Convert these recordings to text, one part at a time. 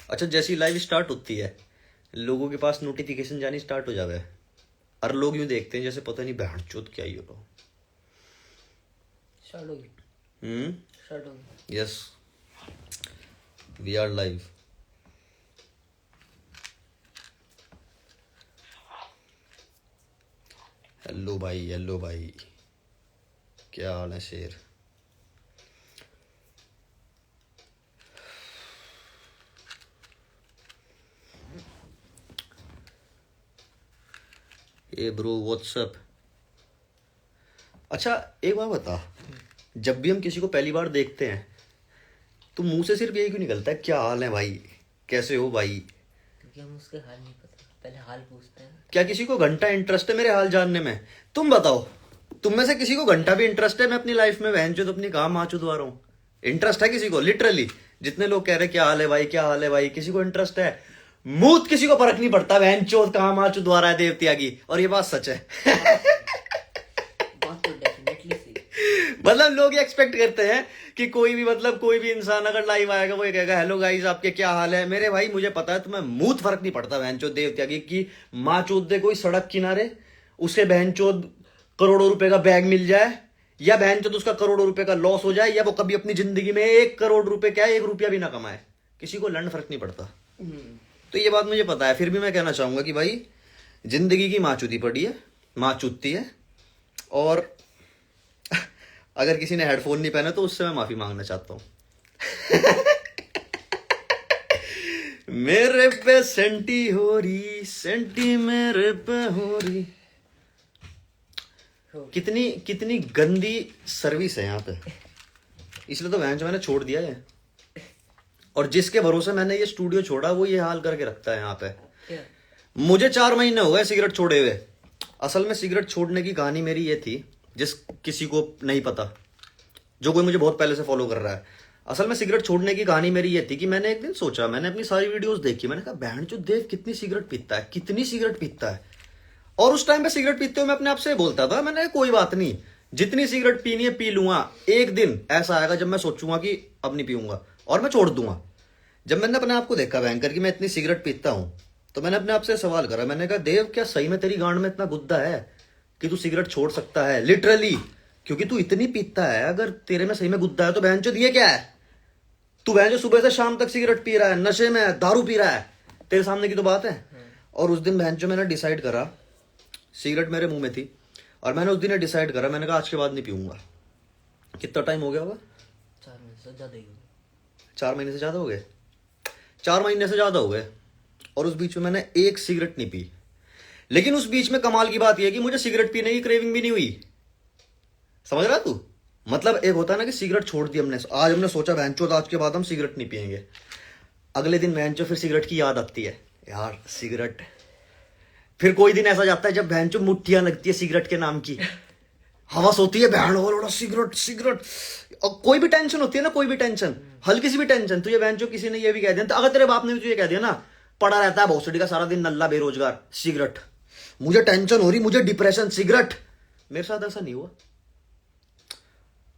अच्छा, जैसी live start होती है लोगों के पास नोटिफिकेशन जानी स्टार्ट हो जावे, और लोग यूं देखते हैं जैसे पता नहीं बहन चोद क्या ही हो। स्टार्ट होगी। स्टार्ट होगी। Yes, we are live. Hello भाई, हेलो भाई, क्या हाल है शेर? ए ब्रो व्हाट्सअप। अच्छा एक बात बता, जब भी हम किसी को पहली बार देखते हैं तो मुंह से सिर्फ यही क्यों निकलता है, क्या हाल है भाई, कैसे हो भाई? क्योंकि हम उसके हाल नहीं पता, पहले हाल पूछते हैं। क्या किसी को घंटा इंटरेस्ट है मेरे हाल जानने में? तुम बताओ, तुम में से किसी को घंटा भी इंटरेस्ट है मैं अपनी लाइफ में बहन चोद अपनी कहाँ माँ चुदवा रहा हूँ? इंटरेस्ट है किसी को? लिटरली जितने लोग कह रहे हैं क्या हाल है भाई, क्या हाल है भाई, किसी को इंटरेस्ट है? मूत किसी को फर्क नहीं पड़ता बहन चोद कहाँ माँ चुदवा रहा है देवतिया की, और ये बात सच है। बात तो डेफिनेटली सही। मतलब लोग ये एक्सपेक्ट करते हैं कि कोई भी मतलब कोई भी इंसान अगर लाइव आएगा वो ये कहेगा हेलो गाइस आपके क्या हाल है। मेरे भाई मुझे पता है तुम्हें मूत फर्क नहीं पड़ता बहन चोद देवतिया की माँ चोद दे कोई सड़क किनारे, उसे बहन चोद करोड़ों रुपए का बैग मिल जाए, या बहन चोद उसका करोड़ों रुपए का लॉस हो जाए, या वो कभी अपनी जिंदगी में 1 करोड़ रुपए क्या 1 रुपया भी ना कमाए, किसी को लंड फर्क नहीं पड़ता। तो ये बात मुझे पता है, फिर भी मैं कहना चाहूंगा कि भाई जिंदगी की माचूदी पड़ी है, माँ चूतती है, और अगर किसी ने हेडफोन नहीं पहना तो उससे मैं माफी मांगना चाहता हूं। मेरे पे सेंटी हो रही, सेंटी मेरे पे हो रही। कितनी कितनी गंदी सर्विस है यहाँ पे, इसलिए तो वैन जो मैंने छोड़ दिया है, और जिसके भरोसे मैंने ये स्टूडियो छोड़ा वो ये हाल करके रखता है यहाँ पे। मुझे 4 महीने हो गए सिगरेट छोड़े हुए। असल में सिगरेट छोड़ने की कहानी मेरी ये थी, जिस किसी को नहीं पता, जो कोई मुझे बहुत पहले से फॉलो कर रहा है, असल में सिगरेट छोड़ने की कहानी मेरी ये थी कि मैंने एक दिन सोचा, मैंने अपनी सारी वीडियोस देखी, मैंने कहा बहन चो देव कितनी सिगरेट पीता है, कितनी सिगरेट पीता है। और उस टाइम पे सिगरेट पीते हुए मैं अपने आप से बोलता था, मैंने कोई बात नहीं, जितनी सिगरेट पीनी है पी लूंगा, एक दिन ऐसा आएगा जब मैं सोचूंगा कि अब नहीं पीऊंगा और मैं छोड़ दूंगा। जब मैंने अपने आप को देखा भयंकर कि मैं इतनी सिगरेट पीता हूं, तो मैंने अपने आप से सवाल करा, मैंने कहा देव क्या सही में तेरी गांड में इतना गुद्दा है कि तू सिगरेट छोड़ सकता है? लिटरली, क्योंकि तू इतनी पीता है, अगर तेरे में सही में गुद्दा है तो बहन चोद ये क्या है? तू बहन जो सुबह से शाम तक सिगरेट पी रहा है, नशे में है, दारू पी रहा है, तेरे सामने की तो बात है। और उस दिन बहन जो मैंने डिसाइड करा, सिगरेट मेरे मुंह में थी, और मैंने उस दिन डिसाइड करा, मैंने कहा आज के बाद नहीं पीऊंगा। कितना टाइम हो गया होगा? 4 महीने से ज्यादा ही हो गए। 4 महीने से ज्यादा हो गए, 4 महीने से ज्यादा हो गए, और उस बीच में मैंने एक सिगरेट नहीं पी। लेकिन उस बीच में कमाल की बात यह है कि मुझे सिगरेट पीने की क्रेविंग भी नहीं हुई। समझ रहा तू? मतलब एक होता है ना कि सिगरेट छोड़ दी हमने, आज हमने सोचा बहनचोद आज के बाद हम सिगरेट नहीं पिएंगे, अगले दिन बहनचोद फिर सिगरेट की याद आती है, यार सिगरेट। फिर कोई दिन ऐसा जाता है जब बहनचोद मुट्ठियां लगती है सिगरेट के नाम की, हवस होती है बहन हो सिगरेट सिगरेट। और कोई भी टेंशन होती है ना, कोई भी टेंशन, हल्की सी भी टेंशन, तुझे बहनचोद किसी ने ये भी कह दिया, तो अगर तेरे बाप ने भी तुझे कह दिया ना, पड़ा रहता है भोसड़ी का सारा दिन नल्ला बेरोजगार, सिगरेट, मुझे टेंशन हो रही, मुझे डिप्रेशन, सिगरेट। मेरे साथ ऐसा नहीं हुआ।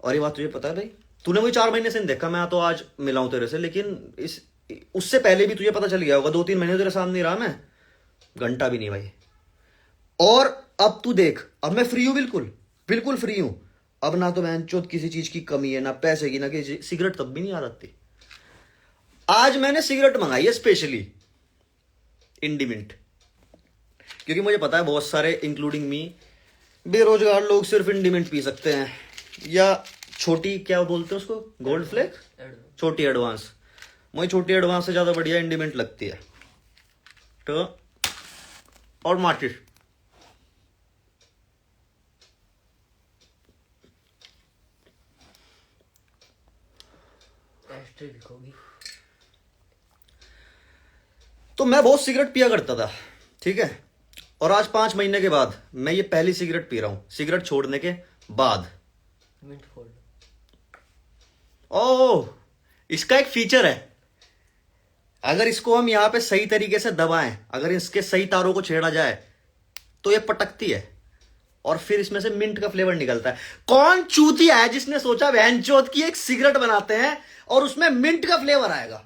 और ये बात तुझे पता है भाई, तूने मुझे 4 महीने से नहीं देखा, मैं तो आज मिला हूं तेरे से, लेकिन उससे पहले भी तुझे पता चल गया होगा, 2-3 महीने तेरे सामने रहा मैं, घंटा भी नहीं भाई। और अब तू देख, अब मैं फ्री हूं, बिल्कुल बिल्कुल फ्री हूं। अब ना तो बहनचोद किसी चीज की कमी है, ना पैसे की, ना किसी, सिगरेट तब भी नहीं आ रही। आज मैंने सिगरेट मंगाई है स्पेशली इंडिमेंट, क्योंकि मुझे पता है बहुत सारे इंक्लूडिंग मी बेरोजगार लोग सिर्फ इंडिमेंट पी सकते हैं, या छोटी क्या बोलते हैं उसको, गोल्ड फ्लेक, छोटी एडवांस। मुझे छोटी एडवांस से ज्यादा बढ़िया इंडिमेंट लगती है। तो और माचिस, लिखोगी तो मैं बहुत सिगरेट पिया करता था, ठीक है, और आज 5 महीने के बाद मैं ये पहली सिगरेट पी रहा हूं, सिगरेट छोड़ने के बाद। मिंट खोल। ओह, इसका एक फीचर है, अगर इसको हम यहां पे सही तरीके से दबाएं, अगर इसके सही तारों को छेड़ा जाए तो ये पटकती है, और फिर इसमें से मिंट का फ्लेवर निकलता है। कौन चूतिया है जिसने सोचा बहनचोद की एक सिगरेट बनाते हैं और उसमें मिंट का फ्लेवर आएगा?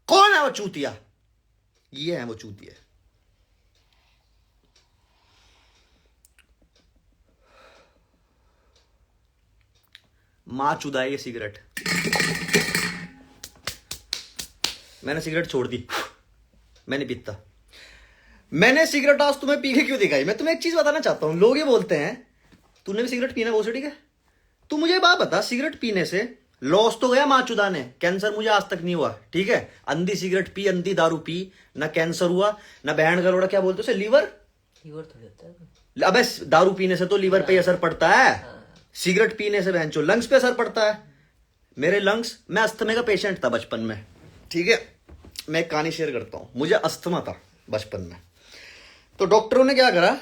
कौन है वो चूतिया? ये है वो चूतिए। माँ चुदाई ये सिगरेट। मैंने सिगरेट छोड़ दी, मैं नहीं पीता। मैंने सिगरेट आज तुम्हें पी के क्यों दिखाई? मैं तुम्हें एक चीज बताना चाहता हूं। लोग ये बोलते हैं तूने भी सिगरेट पीना बहुत से, ठीक है। तू मुझे बात बता, सिगरेट पीने से लॉस तो गया माँ चुदाने, कैंसर मुझे आज तक नहीं हुआ, ठीक है। अंधी सिगरेट पी, अंधी दारू पी, ना कैंसर हुआ, ना बहन गरोड़ा क्या बोलते उसे, लीवर थोड़ी होता है। अबे दारू पीने से तो लीवर पे असर पड़ता है, हाँ। सिगरेट पीने से बहन चो लंग्स पे असर पड़ता है। मेरे लंग्स, मैं अस्थमा का पेशेंट था बचपन में, ठीक है। मैं एक कहानी शेयर करता हूं। मुझे अस्थमा था बचपन में, तो डॉक्टरों ने क्या करा,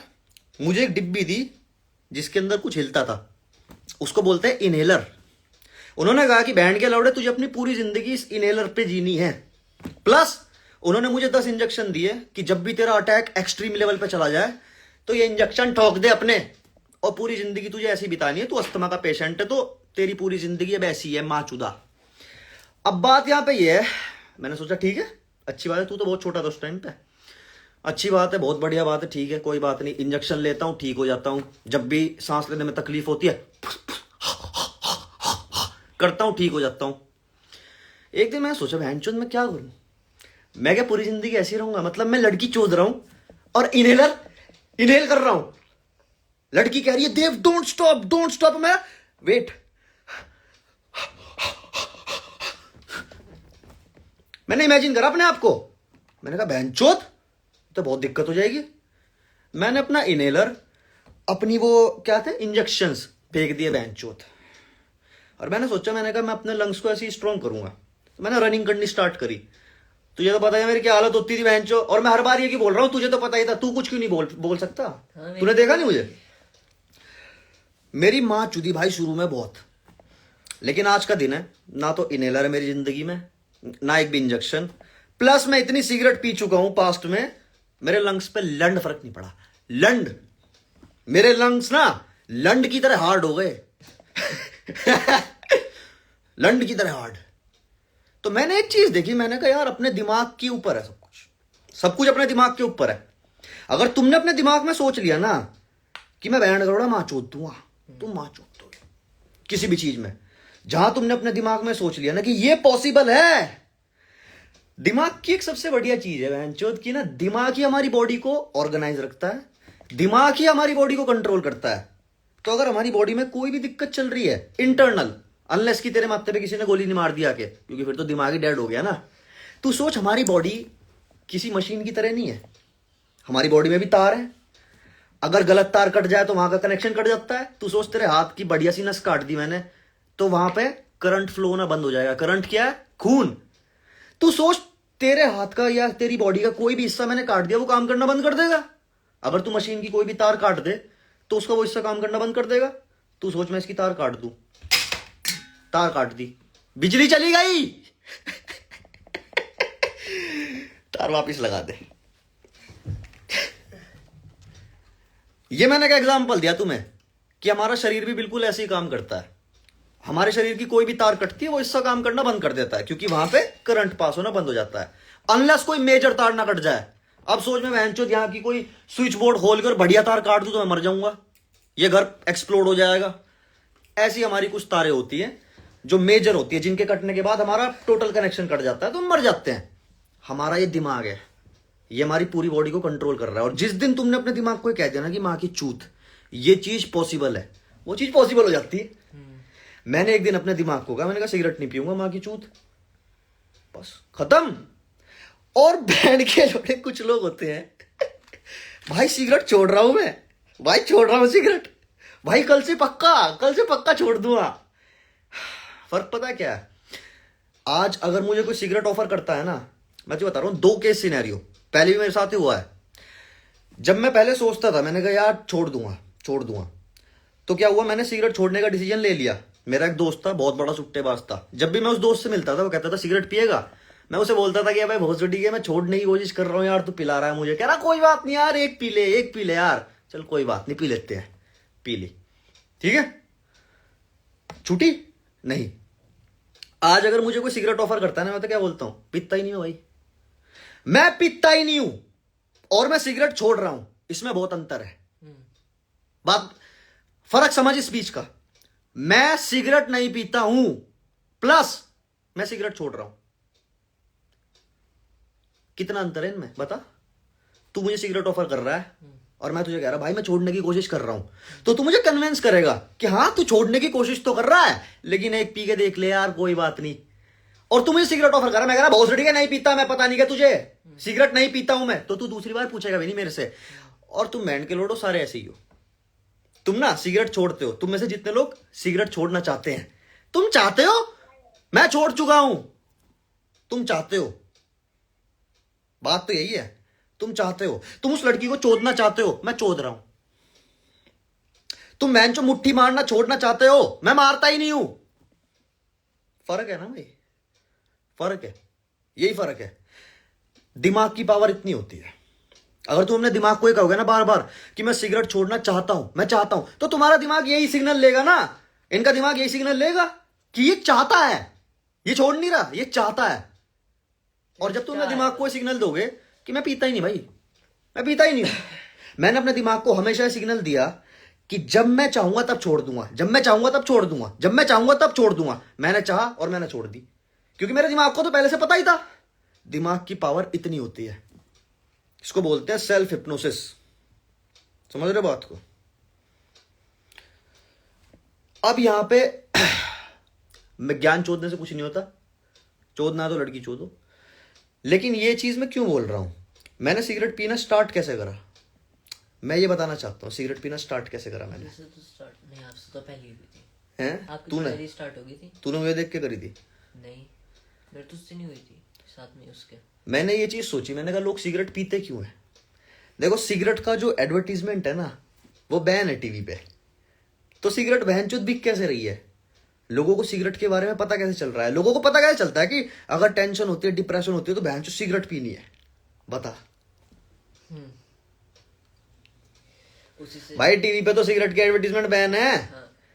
मुझे एक डिब्बी दी जिसके अंदर कुछ हिलता था, उसको बोलते हैं इनहेलर। उन्होंने कहा कि बैंड के लौड़े तुझे अपनी पूरी जिंदगी इस इनहेलर पे जीनी है। प्लस उन्होंने मुझे 10 इंजेक्शन दिए कि जब भी तेरा अटैक एक्सट्रीम लेवल पे चला जाए तो ये इंजेक्शन ठोक दे अपने, और पूरी जिंदगी तुझे ऐसी बितानी है। तू अस्थमा का पेशेंट है तो तेरी पूरी जिंदगी अब ऐसी है माचुदा। अब बात यहां पे ये है, मैंने सोचा ठीक है, अच्छी बात है, तू तो बहुत छोटा था उस टाइम पे, अच्छी बात है, बहुत बढ़िया बात है, ठीक है, कोई बात नहीं। इंजेक्शन लेता हूं, ठीक हो जाता हूं। जब भी सांस लेने में तकलीफ होती है करता हूं, ठीक हो जाता हूं। एक दिन मैं सोचा बहनचोद मैं क्या करूं, मैं क्या पूरी जिंदगी ऐसे ही रहूंगा? मतलब मैं लड़की चोद रहा हूं और इनहेल कर रहा हूं। लड़की कह रही है देव डोंट स्टॉप, मैं वेट, मैंने इमेजिन करा अपने आप को। मैंने कहा बहनचोद तो बहुत दिक्कत हो जाएगी। मैंने अपना इनहेलर, अपनी वो क्या थे इंजेक्शंस फेंक दिए बहनचोद, और मैंने सोचा, मैंने कहा मैं अपने लंग्स को ऐसे ही स्ट्रॉन्ग करूंगा। तो मैंने रनिंग करनी स्टार्ट करी। तुझे तो पता है मेरी क्या हालत होती थी बहनचो, और मैं हर बार ये की बोल रहा हूं, तुझे तो पता ही था, तू कुछ क्यों नहीं बोल सकता? हाँ, तूने देखा नहीं मुझे? मेरी माँ चुदी भाई शुरू में बहुत, लेकिन आज का दिन है, ना तो इनहेलर है मेरी जिंदगी में, ना एक भी इंजेक्शन। प्लस मैं इतनी सिगरेट पी चुका हूं पास्ट में, मेरे लंग्स पे लंड फर्क नहीं पड़ा। लंड, मेरे लंग्स ना लंड की तरह हार्ड हो गए लंड की तरह हार्ड। तो मैंने एक चीज देखी, मैंने कहा यार अपने दिमाग के ऊपर है सब कुछ, सब कुछ अपने दिमाग के ऊपर है। अगर तुमने अपने दिमाग में सोच लिया ना कि मैं बैंड करोड़ा मां चोद दूंगा, तुम मां चोद दोगे किसी भी चीज में। जहां तुमने अपने दिमाग में सोच लिया ना कि ये पॉसिबल है, दिमाग की एक सबसे बढ़िया चीज है बहन चोद की ना, दिमाग ही हमारी बॉडी को ऑर्गेनाइज रखता है, दिमाग ही हमारी बॉडी को कंट्रोल करता है। तो अगर हमारी बॉडी में कोई भी दिक्कत चल रही है इंटरनल, अनलेस कि तेरे माथे पे किसी ने गोली नहीं मार दिया के, क्योंकि फिर तो दिमाग ही डेड हो गया ना। तू सोच, हमारी बॉडी किसी मशीन की तरह नहीं है, हमारी बॉडी में भी तार है। अगर गलत तार कट जाए तो वहां का कनेक्शन कट जाता है। तू सोच तेरे हाथ की बढ़िया सी नस काट दी मैंने, तो वहां पे करंट फ्लो होना बंद हो जाएगा। करंट क्या है? खून। तू सोच तेरे हाथ का या तेरी बॉडी का कोई भी हिस्सा मैंने काट दिया, वो काम करना बंद कर देगा। अगर तू मशीन की कोई भी तार काट दे तो उसका वो हिस्सा काम करना बंद कर देगा। तू सोच मैं इसकी तार काट दूं, तार काट दी, बिजली चली गई तार वापस लगा दे। ये मैंने क्या एग्जांपल दिया तुम्हें कि हमारा शरीर भी बिल्कुल ऐसे ही काम करता है। हमारे शरीर की कोई भी तार कटती है वो हिस्सा काम करना बंद कर देता है, क्योंकि वहां पे करंट पास होना बंद हो जाता है, अनलेस कोई मेजर तार ना कट जाए। अब सोच मैं बहनचोद यहाँ की कोई स्विच बोर्ड खोल कर बढ़िया तार काट दूं तो मैं मर जाऊंगा, ये घर एक्सप्लोड हो जाएगा। ऐसी हमारी कुछ तारें होती हैं जो मेजर होती है, जिनके कटने के बाद हमारा टोटल कनेक्शन कट जाता है तो हम मर जाते हैं। हमारा ये दिमाग है, ये हमारी पूरी बॉडी को कंट्रोल कर रहा है। और जिस दिन तुमने अपने दिमाग को कह दिया ना कि माँ की चूत, ये चीज पॉसिबल है, वो चीज पॉसिबल हो जाती है। मैंने एक दिन अपने दिमाग को कहा, मैंने कहा सिगरेट नहीं पीऊंगा माँ की चूत, बस खत्म। और बैंड के लोड़े कुछ लोग होते हैं भाई सिगरेट छोड़ रहा हूं मैं, भाई छोड़ रहा हूं सिगरेट, भाई कल से पक्का छोड़ दूंगा। फर्क पता क्या है? आज अगर मुझे कोई सिगरेट ऑफर करता है ना, मैं तो बता रहा हूं, 2 केस सिनेरियो पहले भी मेरे साथ ही हुआ है। जब मैं पहले सोचता था, मैंने कहा यार छोड़ दूंगा, तो क्या हुआ, मैंने सिगरेट छोड़ने का डिसीजन ले लिया। मेरा एक दोस्त था, बहुत बड़ा सुट्टेबाज था। जब भी मैं उस दोस्त से मिलता था वो कहता था सिगरेट पिएगा, मैं उसे बोलता था कि भाई बहुत छोटी है, मैं छोड़ने की कोशिश कर रहा हूँ यार, तू पिला रहा है मुझे। कह रहा कोई बात नहीं यार, एक पी ले यार, चल कोई बात नहीं, पी लेते हैं, पी ली, ठीक है, छूटी नहीं। आज अगर मुझे कोई सिगरेट ऑफर करता है ना, मैं तो क्या बोलता हूं, पीता ही नहीं हो भाई, मैं पीता ही नहीं हूं और मैं सिगरेट छोड़ रहा हूं, इसमें बहुत अंतर है। बात, फर्क समझ इस बीच का। मैं सिगरेट नहीं पीता हूं प्लस मैं सिगरेट छोड़ रहा हूं, कितना अंतर है इनमें बता। तू मुझे सिगरेट ऑफर कर रहा है और मैं तुझे कह रहा भाई मैं छोड़ने की कोशिश कर रहा हूं, तो तू मुझे कन्विंस करेगा कि हां तू छोड़ने की कोशिश तो कर रहा है, लेकिन एक पी के देख ले यार, कोई बात नहीं। और तू मुझे सिगरेट ऑफर कर रहा है, मैं कह रहा बहुत ठीक है, नहीं पीता मैं, पता नहीं क्या तुझे, सिगरेट नहीं पीता हूं मैं, तो तू दूसरी बार पूछेगा भी नहीं मेरे से। और तुम बैंड के लोडो सारे ऐसे ही हो, तुम ना सिगरेट छोड़ते हो, तुम में से जितने लोग सिगरेट छोड़ना चाहते हैं, तुम चाहते हो, मैं छोड़ चुका हूं, तुम चाहते हो, बात तो यही है, तुम चाहते हो, तुम उस लड़की को चोदना चाहते हो, मैं चोद रहा हूं। तुम मैंचो मुट्ठी मारना छोड़ना चाहते हो, मैं मारता ही नहीं हूं। फर्क है ना भाई, फर्क है, यही फर्क है। दिमाग की पावर इतनी होती है, अगर तुम अपने दिमाग को ही कहोगे ना बार बार कि मैं सिगरेट छोड़ना चाहता हूं, मैं चाहता हूं, तो तुम्हारा दिमाग यही सिग्नल लेगा ना, इनका दिमाग यही सिग्नल लेगा कि ये चाहता है, ये छोड़ नहीं रहा, ये चाहता है। और जब तुम अपने दिमाग को सिग्नल दोगे कि मैं पीता ही नहीं भाई, मैं पीता ही नहीं हूं, मैंने अपने दिमाग को हमेशा सिग्नल दिया कि जब मैं चाहूंगा तब छोड़ दूंगा, जब मैं चाहूंगा तब छोड़ दूंगा, जब मैं चाहूंगा तब छोड़ दूंगा। मैंने चाहा और मैंने छोड़ दी, क्योंकि मेरे दिमाग को तो पहले से पता ही था। दिमाग की पावर इतनी होती है, इसको बोलते हैं सेल्फ हिप्नोसिस। समझ रहे बात को। अब यहां पे मैं ज्ञान चोदने से कुछ नहीं होता, चोदना तो लड़की चोदो, लेकिन ये चीज मैं क्यों बोल रहा हूं, मैंने सिगरेट पीना स्टार्ट कैसे करा, मैं ये बताना चाहता हूं। सिगरेट पीना स्टार्ट कैसे करा मैंने, तो स्टार्ट नहीं, आपसे तो पहले ही हुई थी। हैं आपकी तूने पहले स्टार्ट हो गई थी। तूने मुझे देख के करी थी? नहीं, मेरे तो उससे नहीं हुई थी, साथ में उसके। मैंने ये चीज सोची, मैंने कहा लोग सिगरेट पीते क्यों है। देखो सिगरेट का जो एडवर्टीजमेंट है ना, वो बैन है टीवी पे, तो सिगरेट बहनचोद बिक कैसे रही है, लोगों को सिगरेट के बारे में पता कैसे चल रहा है, लोगों को पता कैसे चलता है कि अगर टेंशन होती है, डिप्रेशन होती है, तो बहनचोद सिगरेट पीनी है, बता। उसी से भाई टीवी पे तो सिगरेट की एडवर्टीजमेंट बैन है।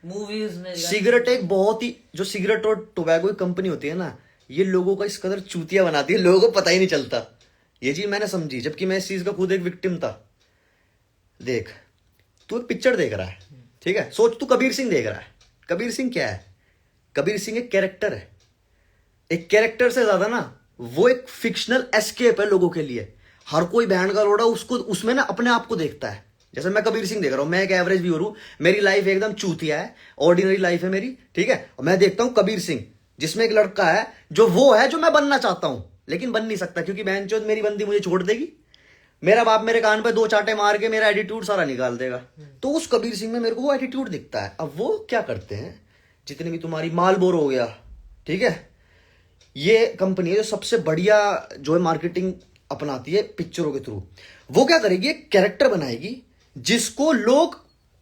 मूवीज में सिगरेट एक बहुत ही, जो सिगरेट और टोबैको की कंपनी होती है ना, ये लोगों का इस कदर चूतिया बनाती है, लोगों को पता ही नहीं चलता। ये चीज मैंने समझी, जबकि मैं इस चीज का खुद एक विक्टिम था। देख, तू एक पिक्चर देख रहा है, ठीक है, सोच तू कबीर सिंह देख रहा है। कबीर सिंह क्या है, कबीर सिंह एक कैरेक्टर है, एक कैरेक्टर से ज्यादा ना वो एक फिक्शनल एस्केप है लोगों के लिए। हर कोई बैंड का लोड़ा उसको उसमें ना अपने आप को देखता है। जैसे मैं कबीर सिंह देख रहा हूं, मैं एक एवरेज व्यूअर हूं, मेरी लाइफ एकदम चूतिया है, ऑर्डिनरी लाइफ है मेरी, ठीक है, और मैं देखता हूं कबीर सिंह, जिसमें एक लड़का है जो वो है जो मैं बनना चाहता हूं, लेकिन बन नहीं सकता, क्योंकि बहनचोद मेरी बंदी मुझे छोड़ देगी, मेरा बाप मेरे कान पे 2 चांटे मार के मेरा एटीट्यूड सारा निकाल देगा। तो उस कबीर सिंह में मेरे को वो एटीट्यूड दिखता है। अब वो क्या करते हैं, जितने भी तुम्हारी मालबोरो हो गया, ठीक है, ये कंपनी है जो सबसे बढ़िया जो है मार्केटिंग अपनाती है पिक्चरों के थ्रू, वो क्या करेगी, एक कैरेक्टर बनाएगी जिसको लोग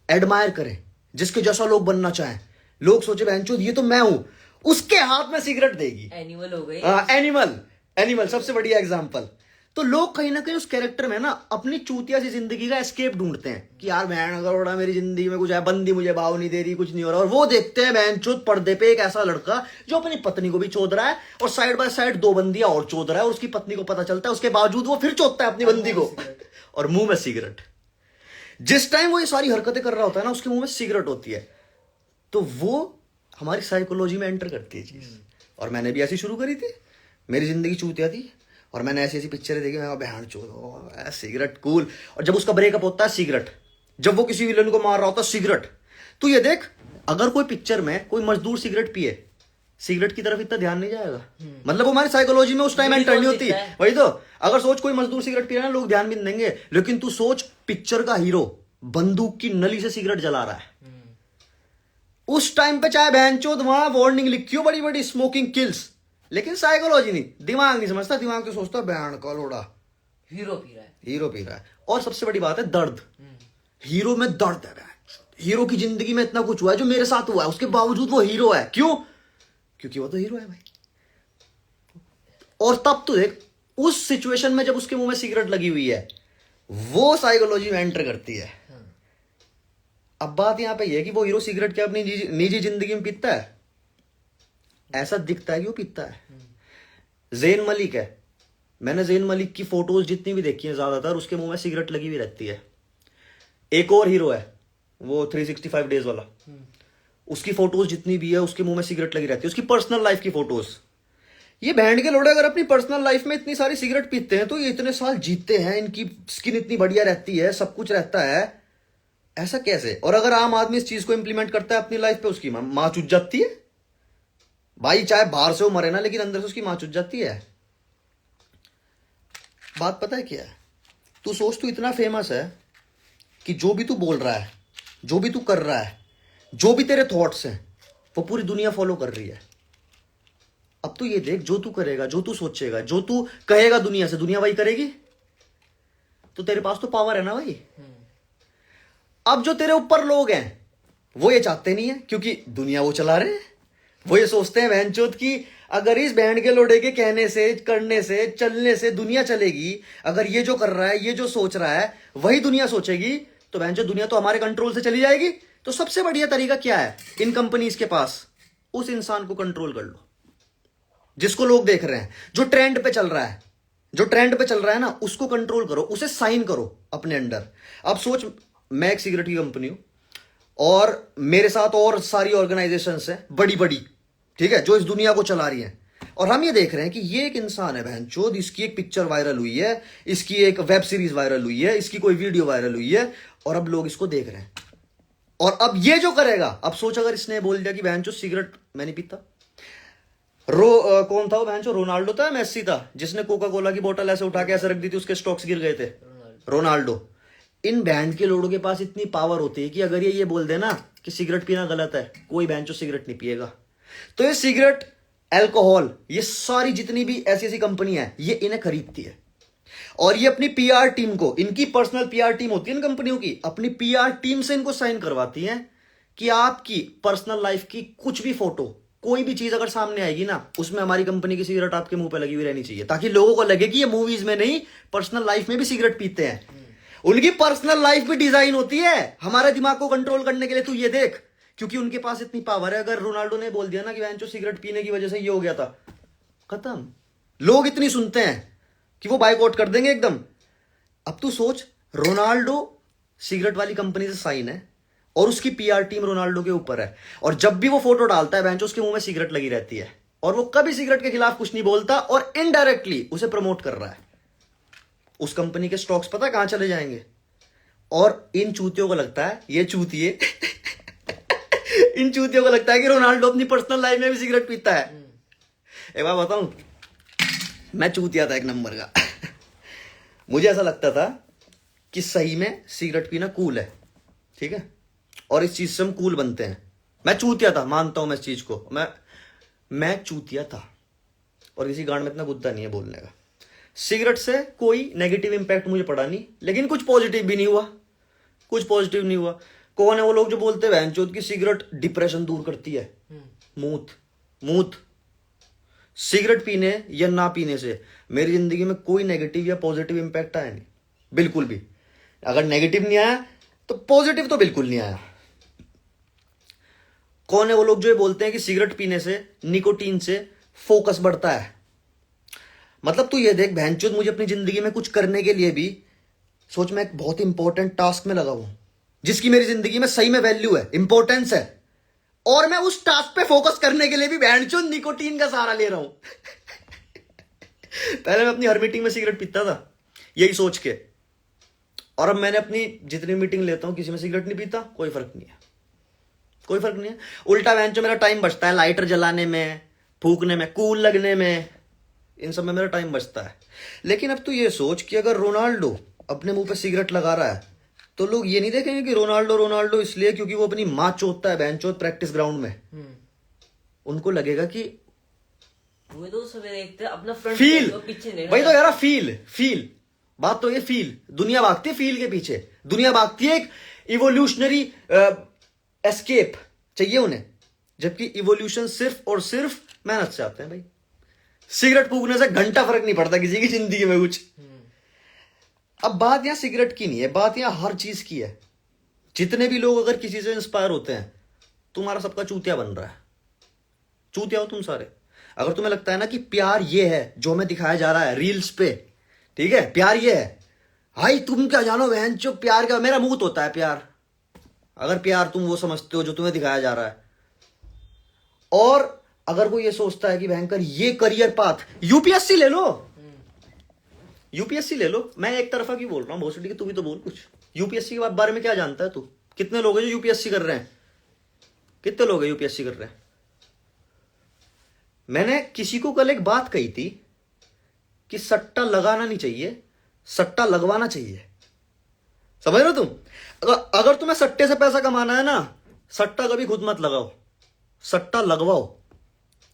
एडमायर करें, जिसके जैसा लोग बनना चाहें, लोग सोचे बहनचोद ये तो मैं हूं, उसके हाथ में सिगरेट देगी। एनिमल हो गई। एनिमल, एनिमल सबसे बढ़िया एग्जांपल। तो लोग कहीं ना कहीं उस कैरेक्टर में ना अपनी चूतिया सी जिंदगी का एस्केप ढूंढते हैं कि यार बहन करोड़ा मेरी जिंदगी में कुछ है, बंदी मुझे भाव नहीं दे रही, कुछ नहीं हो रहा, और वो देखते हैं बहनचोद पर्दे पे एक ऐसा लड़का जो अपनी पत्नी को भी चोद रहा है और साइड बाय साइड 2 बंदियां और चोद रहा है, और उसकी पत्नी को पता चलता है, उसके बावजूद वो फिर चोदता है अपनी बंदी को, और मुंह में सिगरेट। जिस टाइम वो ये सारी हरकतें कर रहा होता है ना, उसके मुंह में सिगरेट होती है, तो वो हमारी साइकोलॉजी में एंटर करती है चीज। और मैंने भी ऐसी शुरू करी थी, मेरी जिंदगी चूतिया थी, और मैंने ऐसी ऐसी पिक्चरें देखी, मैं बहन चोद सिगरेट कूल। और जब उसका ब्रेकअप होता है सिगरेट, जब वो किसी विलन को मार रहा होता है सिगरेट। तो ये देख, अगर कोई पिक्चर में कोई मजदूर सिगरेट पिए, सिगरेट की तरफ इतना ध्यान नहीं जाएगा, मतलब वो हमारी साइकोलॉजी में उस टाइम एंटर नहीं होती। वही तो, अगर सोच कोई मजदूर सिगरेट पी रहा है ना, लोग ध्यान भी नहीं देंगे, लेकिन तू सोच पिक्चर का हीरो बंदूक की नली से सिगरेट जला रहा है, उस टाइम पे चाहे बहनचोद वहां वार्निंग लिखी हो बड़ी बड़ी, स्मोकिंग किल्स, लेकिन साइकोलॉजी नहीं, दिमाग नहीं समझता, दिमाग तो सोचता बहन का लोड़ा हीरो पी रहा है, हीरो पी रहा है। और सबसे बड़ी बात है दर्द, हीरो में दर्द है, हीरो की जिंदगी में इतना कुछ हुआ है जो मेरे साथ हुआ है, उसके बावजूद वो हीरो है, क्यों, क्योंकि वो तो हीरो है भाई। और तब तो देख, उस सिचुएशन में जब उसके मुंह में सिगरेट लगी हुई है, वो साइकोलॉजी में एंटर करती है। अब बात यहां पे ये है कि वो हीरो सिगरेट क्या अपनी निजी जिंदगी में पीता है, ऐसा दिखता है कि वो पीता है। ज़ेन मलिक है, मैंने ज़ेन मलिक की फोटोज जितनी भी देखी हैं ज्यादातर उसके मुंह में सिगरेट लगी हुई रहती है। एक और हीरो है वो 365 डेज वाला, उसकी फोटोज जितनी भी है उसके मुंह में सिगरेट लगी रहती है, उसकी पर्सनल लाइफ की फोटोज। ये बैंड के लोड़े अगर अपनी पर्सनल लाइफ में इतनी सारी सिगरेट पीते हैं तो ये इतने साल जीते हैं, इनकी स्किन इतनी बढ़िया रहती है, सब कुछ रहता है, ऐसा कैसे? और अगर आम आदमी इस चीज को इंप्लीमेंट करता है अपनी लाइफ पे, उसकी मां चुज जाती है भाई। चाहे बाहर से वो मरे ना, लेकिन अंदर से उसकी मां चुज जाती है। बात पता है क्या है? तू सोच, तू इतना फेमस है कि जो भी तू बोल रहा है, जो भी तू कर रहा है, जो भी तेरे थॉट्स हैं, वो पूरी दुनिया फॉलो कर रही है। अब तो ये देख, जो तू करेगा, जो तू सोचेगा, जो तू कहेगा दुनिया से, दुनिया वही करेगी। तो तेरे पास तो पावर है ना भाई। अब जो तेरे ऊपर लोग हैं वो ये चाहते नहीं है, क्योंकि दुनिया वो चला रहे हैं। वो ये सोचते हैं बहनचोद की अगर इस बैंड के लोड़े के कहने से, करने से, चलने से दुनिया चलेगी, अगर ये जो कर रहा है, ये जो सोच रहा है वही दुनिया सोचेगी, तो बहनचोद दुनिया तो हमारे कंट्रोल से चली जाएगी। तो सबसे बढ़िया तरीका क्या है इन कंपनीज के पास? उस इंसान को कंट्रोल कर लो जिसको लोग देख रहे हैं, जो ट्रेंड पे चल रहा है, जो ट्रेंड पे चल रहा है ना, उसको कंट्रोल करो, उसे साइन करो अपने अंडर। अब सोच, मैं एक सिगरेट की कंपनी हूं और मेरे साथ और सारी ऑर्गेनाइजेशंस हैं बड़ी बड़ी, ठीक है, जो इस दुनिया को चला रही हैं, और हम ये देख रहे हैं कि ये एक इंसान है बहनचोद, इसकी एक पिक्चर वायरल हुई है, इसकी एक वेब सीरीज वायरल हुई है, इसकी कोई वीडियो वायरल हुई है, और अब लोग इसको देख रहे हैं। और अब ये जो करेगा, अब सोच अगर इसने बोल दिया कि बहनचोद सिगरेट मैं नहीं पीता। कौन था वो बहनचोद? रोनाल्डो था, मेसी था, जिसने कोका कोला की बोतल ऐसे उठा के ऐसे रख दी थी, उसके स्टॉक्स गिर गए थे। रोनाल्डो। इन बैंड के लोगों के पास इतनी पावर होती है कि अगर ये बोल देना कि सिगरेट पीना गलत है, कोई बहनचोद सिगरेट नहीं पिएगा। तो ये सिगरेट, अल्कोहल, ये सारी जितनी भी ऐसी ऐसी कंपनी है, ये इन्हें खरीदती है और ये अपनी पीआर टीम को, इनकी पर्सनल पीआर टीम होती है इन कंपनियों की, अपनी पीआर टीम से इनको साइन करवाती है कि आपकी पर्सनल लाइफ की कुछ भी फोटो, कोई भी चीज अगर सामने आएगी ना, उसमें हमारी कंपनी की सिगरेट आपके मुंह पे लगी हुई रहनी चाहिए, ताकि लोगों को लगे कि ये मूवीज में नहीं, पर्सनल लाइफ में भी सिगरेट पीते हैं। उनकी पर्सनल लाइफ भी डिजाइन होती है हमारे दिमाग को कंट्रोल करने के लिए। तू ये देख, क्योंकि उनके पास इतनी पावर है। अगर रोनाल्डो ने बोल दिया ना कि जो सिगरेट पीने की वजह से ये हो गया था, खत्म। लोग इतनी सुनते हैं कि वो बाइकआउट कर देंगे एकदम। अब तू सोच, रोनाल्डो सिगरेट वाली कंपनी से साइन है और उसकी पीआर टीम रोनाल्डो के ऊपर है, और जब भी वो फोटो डालता है बेंचो, उसके मुंह में सिगरेट लगी रहती है, और वो कभी सिगरेट के खिलाफ कुछ नहीं बोलता और इनडायरेक्टली उसे प्रमोट कर रहा है। उस कंपनी के स्टॉक्स पता कहां चले जाएंगे? और इन चूतियों को लगता है, ये चूतिए इन चूतियों को लगता है कि रोनाल्डो अपनी पर्सनल लाइफ में भी सिगरेट पीता है। एक बार बताऊं, मैं चूतिया था एक नंबर का मुझे ऐसा लगता था कि सही में सिगरेट पीना कूल है, ठीक है, और इस चीज से हम कूल बनते हैं। मैं चूतिया था, मानता हूं मैं इस चीज को, मैं चूतिया था, और किसी गांड में इतना गुद्दा नहीं है बोलने का। सिगरेट से कोई नेगेटिव इंपैक्ट मुझे पड़ा नहीं, लेकिन कुछ पॉजिटिव भी नहीं हुआ, कुछ पॉजिटिव नहीं हुआ। कौन है वो लोग जो बोलते हैं चौथ की सिगरेट डिप्रेशन दूर करती है? मूत। सिगरेट पीने या ना पीने से मेरी जिंदगी में कोई नेगेटिव या पॉजिटिव इंपैक्ट आया नहीं, बिल्कुल भी। अगर नेगेटिव नहीं आया तो पॉजिटिव तो बिल्कुल नहीं आया। कौन है वो लोग जो ये बोलते हैं कि सिगरेट पीने से, निकोटीन से फोकस बढ़ता है? मतलब तू ये देख बहनचोद, मुझे अपनी जिंदगी में कुछ करने के लिए भी सोच, मैं एक बहुत इंपॉर्टेंट टास्क में लगा हूं जिसकी मेरी जिंदगी में सही में वैल्यू है, इंपॉर्टेंस है, और मैं उस टास्क पे फोकस करने के लिए भी बहनचोद निकोटीन का सहारा ले रहा हूं पहले मैं अपनी हर मीटिंग में सिगरेट पीता था यही सोच के, और अब मैंने अपनी जितनी मीटिंग लेता हूं किसी में सिगरेट नहीं पीता, कोई फर्क नहीं है, कोई फर्क नहीं है। उल्टा बहनचोद मेरा टाइम बचता है लाइटर जलाने में, फूकने में, कूल लगने में, इन सब में मेरा टाइम बचता है। लेकिन अब तू ये सोच कि अगर रोनाल्डो अपने मुंह पे सिगरेट लगा रहा है तो लोग ये नहीं देखेंगे कि रोनाल्डो इसलिए क्योंकि वो अपनी मां चोदता है बहनचोद प्रैक्टिस ग्राउंड में। उनको लगेगा कि वो तो सब देखते हैं अपना फ्रंट फील, पीछे नहीं, वही तो यार, फील बात तो ये फील। दुनिया भागती है फील के पीछे, दुनिया भागती है एक इवोल्यूशनरी एस्केप चाहिए उन्हें, जबकि इवोल्यूशन सिर्फ और सिर्फ मेहनत से आते हैं भाई। सिगरेट फूकने से घंटा फर्क नहीं पड़ता किसी की जिंदगी में कुछ। अब बात यहां सिगरेट की नहीं है, बात यहां हर चीज की है। जितने भी लोग अगर किसी से इंस्पायर होते हैं, तुम्हारा सबका चूतिया बन रहा है, चूतिया हो तुम सारे। अगर तुम्हें लगता है ना कि प्यार ये है जो हमें दिखाया जा रहा है रील्स पे, ठीक है, प्यार ये है, भाई तुम क्या जानो बहन चो प्यार का, मेरा मुंह होता है प्यार। अगर प्यार तुम वो समझते हो जो तुम्हें दिखाया जा रहा है, और अगर कोई ये सोचता है कि भयंकर ये करियर पाथ, यूपीएससी ले लो, यूपीएससी ले लो। मैं एक तरफा की बोल रहा हूँ भोसड़ी की, तू भी तो बोल कुछ। यूपीएससी के बारे में क्या जानता है तू? कितने लोग हैं जो यूपीएससी कर रहे हैं? कितने लोग हैं यूपीएससी कर रहे हैं? मैंने किसी को कल एक बात कही थी कि सट्टा लगाना नहीं चाहिए, सट्टा लगवाना चाहिए। समझ रहे हो तुम? अगर तुम्हें सट्टे से पैसा कमाना है ना, सट्टा कभी खुद मत लगाओ, सट्टा लगवाओ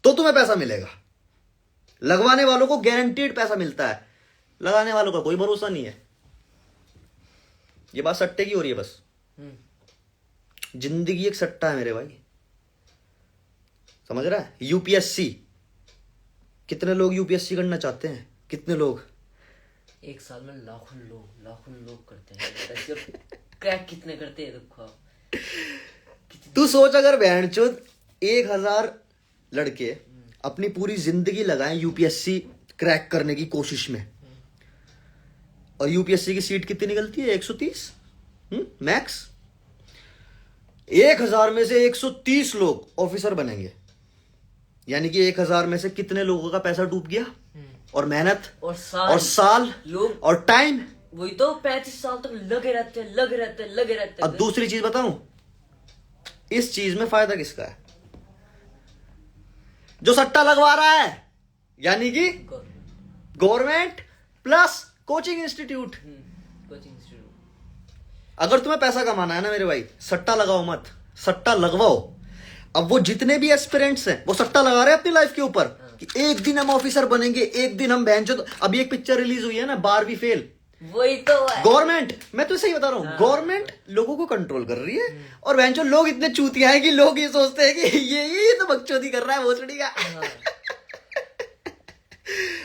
तो तुम्हें पैसा मिलेगा। लगवाने वालों को गारंटीड पैसा मिलता है, लगाने वालों का कोई भरोसा नहीं है। ये बात सट्टे की हो रही है बस। जिंदगी एक सट्टा है मेरे भाई, समझ रहा है? यूपीएससी, कितने लोग यूपीएससी करना चाहते हैं? कितने लोग? एक साल में लाखों लोग करते हैं। क्रैक कितने करते हैं देखो। तू सोच, अगर बहनचोद 1000 लड़के अपनी पूरी जिंदगी लगाएं यूपीएससी क्रैक करने की कोशिश में, और यूपीएससी की सीट कितनी निकलती है? 130 मैक्स। 1000 में से 130 लोग ऑफिसर बनेंगे, यानी कि 1000 में से कितने लोगों का पैसा डूब गया, और मेहनत और साल लोग और टाइम। वही तो 35 साल तक लगे रहते। अब दूसरी चीज बताऊं, इस चीज में फायदा किसका है? जो सट्टा लगवा रहा है, यानी कि गवर्नमेंट प्लस कोचिंग इंस्टीट्यूट। अगर तुम्हें पैसा कमाना है ना मेरे भाई, सट्टा लगाओ मत, सट्टा लगवाओ। अब वो जितने भी एस्पिरेंट्स हैं वो सट्टा लगा रहे हैं अपनी लाइफ के ऊपर कि एक दिन हम ऑफिसर बनेंगे, एक दिन हम बहन। तो अभी एक पिक्चर रिलीज हुई है ना, 12वीं फेल। वही तो है। गवर्नमेंट, मैं तो सही बता रहा हूँ, गवर्नमेंट लोगों को कंट्रोल कर रही है, और बहन लोग इतने चूतिया हैं कि लोग ये सोचते हैं कि ये तो बकचोदी कर रहा है भोसड़ी का।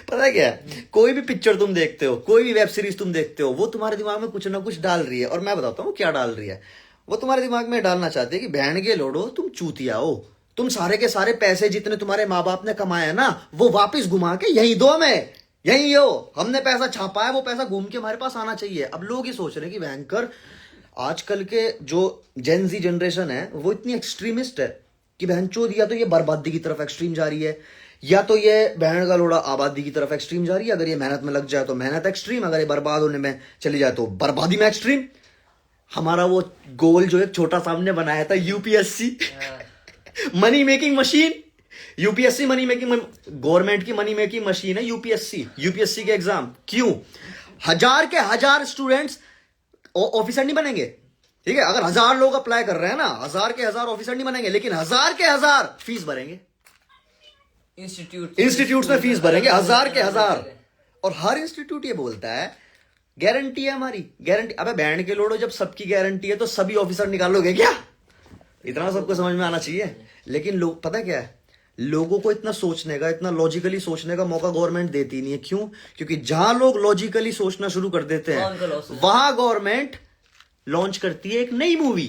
पता है क्या, कोई भी पिक्चर तुम देखते हो, कोई भी वेब सीरीज तुम देखते हो, वो तुम्हारे दिमाग में कुछ ना कुछ डाल रही है। और मैं बताता हूँ क्या डाल रही है। वो तुम्हारे दिमाग में डालना चाहती है कि बहन के लोडो तुम चूतिया हो, तुम सारे के सारे पैसे जितने तुम्हारे माँ बाप ने कमाए हैं ना, वो वापिस घुमा के यहीं दो हमें, यही हो, हमने पैसा छापा है, वो पैसा घूम के हमारे पास आना चाहिए। अब लोग ये सोच रहे हैं कि भयंकर आजकल के जो जेन जी जनरेशन है वो इतनी एक्सट्रीमिस्ट है कि बहनचोद या तो ये बर्बादी की तरफ एक्सट्रीम जा रही है, या तो ये बहन का लोड़ा आबादी की तरफ एक्सट्रीम जा रही है। अगर ये मेहनत में लग जाए तो मेहनत एक्सट्रीम, अगर ये बर्बाद होने में चली जाए तो बर्बादी में एक्सट्रीम। हमारा वो गोल जो एक छोटा सामने बनाया था, UPSC money making machine, UPSC money making, government की मनी मेकिंग मशीन है यूपीएससी। यूपीएससी के एग्जाम क्यों? 1000 के 1000 स्टूडेंट्स ऑफिसर नहीं बनेंगे, ठीक है? अगर 1000 लोग अप्लाई कर रहे हैं ना, 1000 के 1000 ऑफिसर नहीं बनेंगे, लेकिन 1000 के 1000 फीस भरेंगे, इंस्टीट्यूट में फीस भरेंगे 1000 के 1000। और हर इंस्टीट्यूट ये बोलता है गारंटी है हमारी, गारंटी। अबे बैंड के लोडो, जब सबकी गारंटी है तो सभी ऑफिसर निकालोगे क्या? इतना सबको समझ में आना चाहिए। लेकिन लोग, पता क्या है, लोगों को इतना सोचने का, इतना लॉजिकली सोचने का मौका गवर्नमेंट देती नहीं है। क्यों? क्योंकि जहां लोग लॉजिकली सोचना शुरू कर देते हैं वहां गवर्नमेंट लॉन्च करती है एक नई मूवी,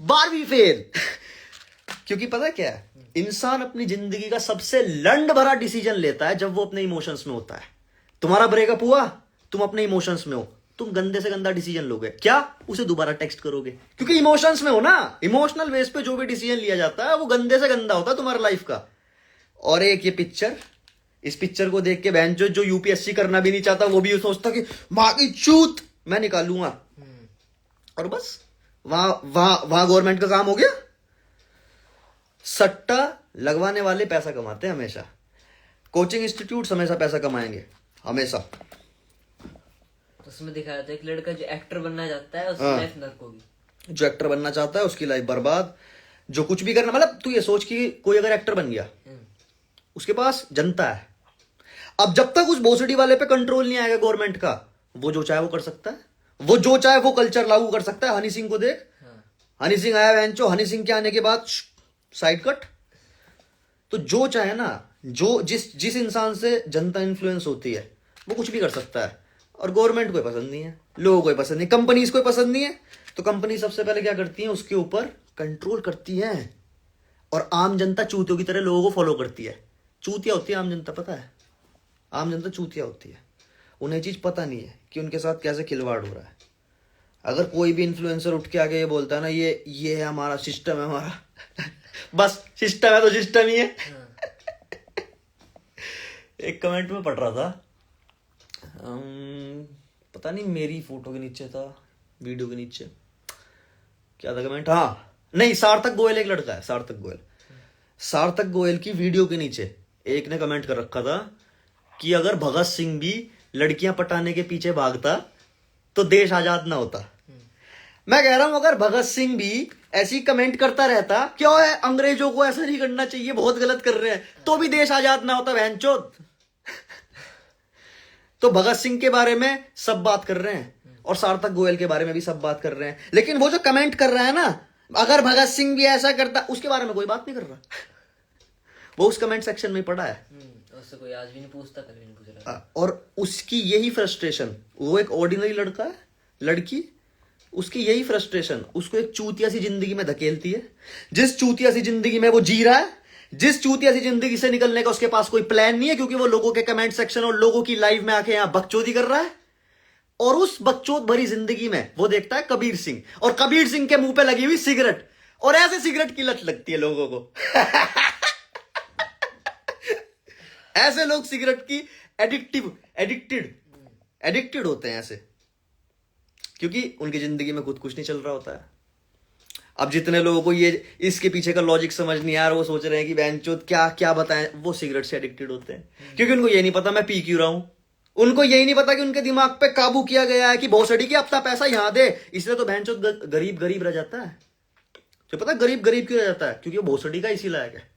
12वीं फेल। क्योंकि पता क्या है, इंसान अपनी जिंदगी का सबसे लंड भरा डिसीजन लेता है जब वो अपने इमोशंस में होता है। तुम्हारा ब्रेकअप हुआ, तुम अपने इमोशंस में हो, तुम गंदे से गंदा डिसीजन लोगे क्या? उसे दोबारा टेक्स्ट करोगे, क्योंकि इमोशंस में हो ना। इमोशनल बेस पे जो भी डिसीजन लिया जाता है वो गंदे से गंदा होता है तुम्हारे लाइफ का। और एक ये पिक्चर, इस पिक्चर को देख के बहन जो यूपीएससी करना भी नहीं चाहता वो भी सोचता कि मां की चूत मैं निकालूंगा, और बस वहां गवर्नमेंट का काम हो गया। सट्टा लगवाने वाले पैसा कमाते हैं हमेशा, कोचिंग इंस्टीट्यूट हमेशा पैसा कमाएंगे, हमेशा। उसमें दिखाया था एक लड़का जो एक्टर बनना चाहता है, उसकी लाइफ नर्क होगी। जो एक्टर बनना चाहता है उसकी लाइफ बर्बाद। जो कुछ भी करना, मतलब तू ये सोच कि कोई अगर एक्टर बन गया, उसके पास जनता है। अब जब तक उस भोसड़ी वाले पे कंट्रोल नहीं आएगा गवर्नमेंट का, वो जो चाहे वो कर सकता है, वो जो चाहे वो कल्चर लागू कर सकता है। हनी सिंह को देख, हनी सिंह आया वेंचो, हनी सिंह के आने के बाद साइड कट। तो जो चाहे ना, जो जिस इंसान से जनता इन्फ्लुएंस होती है वो कुछ भी कर सकता है। और गवर्नमेंट को पसंद नहीं है, लोगों को पसंद नहीं, कंपनीज को पसंद नहीं है, तो कंपनी सबसे पहले क्या करती है, उसके ऊपर कंट्रोल करती है, और आम जनता चूतियों की तरह लोगों को फॉलो करती है। चूतिया होती है आम जनता, पता है? आम जनता चूतिया होती है, उन्हें चीज पता नहीं है कि उनके साथ कैसे खिलवाड़ हो रहा है। अगर कोई भी इन्फ्लुएंसर उठ के आके ये बोलता है ना, ये है हमारा सिस्टम है हमारा बस सिस्टम है तो सिस्टम ही है। एक कमेंट में पढ़ रहा था, पता नहीं मेरी फोटो के नीचे था, वीडियो के नीचे क्या था कमेंट, हाँ नहीं, सार्थक गोयल एक लड़का है, सार्थक गोयल, सार्थक गोयल की वीडियो के नीचे एक ने कमेंट कर रखा था कि अगर भगत सिंह भी लड़कियां पटाने के पीछे भागता तो देश आजाद ना होता। मैं कह रहा हूं अगर भगत सिंह भी ऐसी कमेंट करता रहता, क्यों है अंग्रेजों को ऐसा नहीं करना चाहिए, बहुत गलत कर रहे हैं, तो भी देश आजाद ना होता बहनचोद। तो भगत सिंह के बारे में सब बात कर रहे हैं और सार्थक गोयल के बारे में भी सब बात कर रहे हैं, लेकिन वो जो कमेंट कर रहा है ना, अगर भगत सिंह भी ऐसा करता, उसके बारे में कोई बात नहीं कर रहा। वो उस कमेंट सेक्शन में पड़ा है, उससे कोई आज भी नहीं पूछता, कल भी नहीं पूछ रहा। और उसकी यही फ्रस्ट्रेशन, वो एक ऑर्डिनरी लड़का है, लड़की, उसकी यही फ्रस्ट्रेशन उसको एक चूतिया सी जिंदगी में धकेलती है। जिस चूतिया सी जिंदगी में वो जी रहा है, जिस चूतिया सी जिंदगी से निकलने का उसके पास कोई प्लान नहीं है, क्योंकि वो लोगों के कमेंट सेक्शन और लोगों की लाइव में आके यहां बकचोदी कर रहा है। और उस बकचोद भरी जिंदगी में वो देखता है कबीर सिंह, और कबीर सिंह के मुंह पे लगी हुई सिगरेट, और ऐसे सिगरेट की लत लगती है लोगों को ऐसे लोग सिगरेट की एडिक्टेड होते हैं ऐसे, क्योंकि उनकी जिंदगी में खुद कुछ नहीं चल रहा होता है। अब जितने लोगों को ये इसके पीछे का लॉजिक समझ नहीं आ रहा, वो सोच रहे हैं कि बहनचोद क्या क्या बताएं, वो सिगरेट से एडिक्टेड होते हैं, क्योंकि उनको ये नहीं पता मैं पी क्यों रहा हूं, उनको यही नहीं पता कि उनके दिमाग पे काबू किया गया है कि भोसड़ी की अपना पैसा यहां दे, इसलिए तो बहनचोद गरीब गरीब रह जाता है। तो पता गरीब गरीब क्यों रह जाता है, क्योंकि वो भोसड़ी का इसी लायक है।